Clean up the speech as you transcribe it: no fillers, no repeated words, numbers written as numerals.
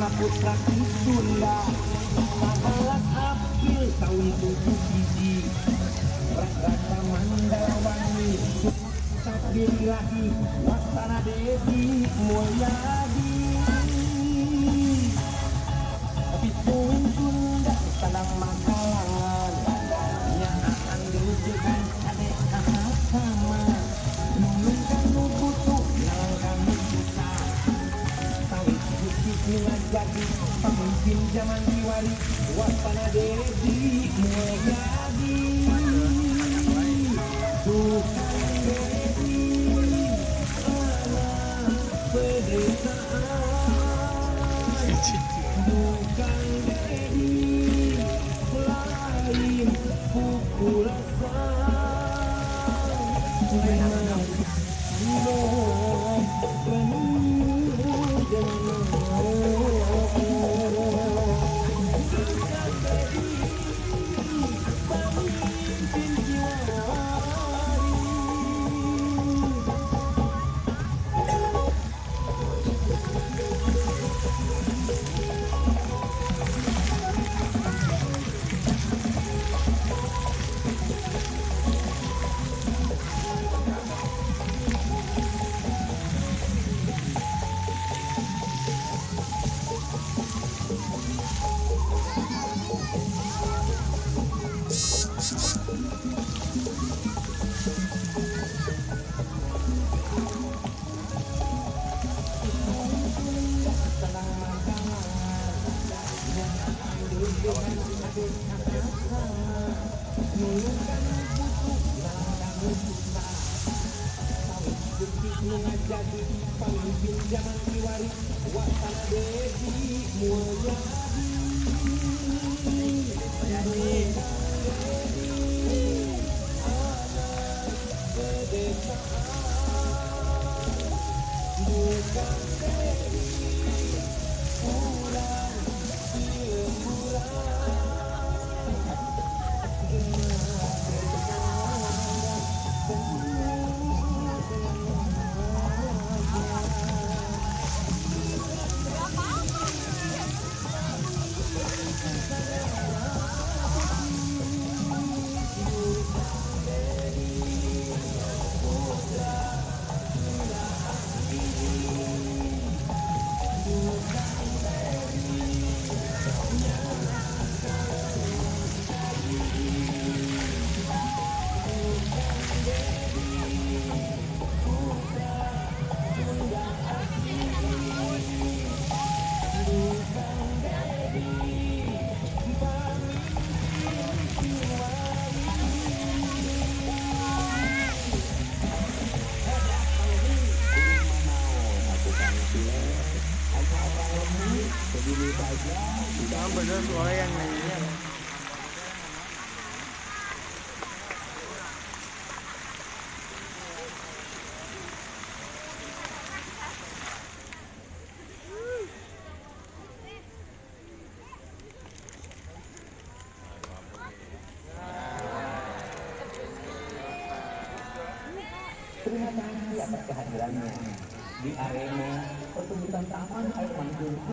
Putra di Sunda 11 April tahun 77 Raka Mandalawangi Sabirilahi Wasana Devi Mulyadi Pituin Sunda Tanang Makalangan Nyaan dirujukan adek kakak sama Nulung kanu butuh Nalang kanu susah Sawit putih ngajadi Pemimpin zaman diwari Wasana Devi Mulyadi Tukang Devi anak pedesaan Tukang Devi lain pukulasan Memang penuh dengan pemimpin jiwari Jadi pemimpin zaman diwari Wasana Devi Mulyadi Bukan Devi pulang bener suara yang nyanyinya Terima kasih atas kehadirannya di arena pertunjukan Taman Air Mancur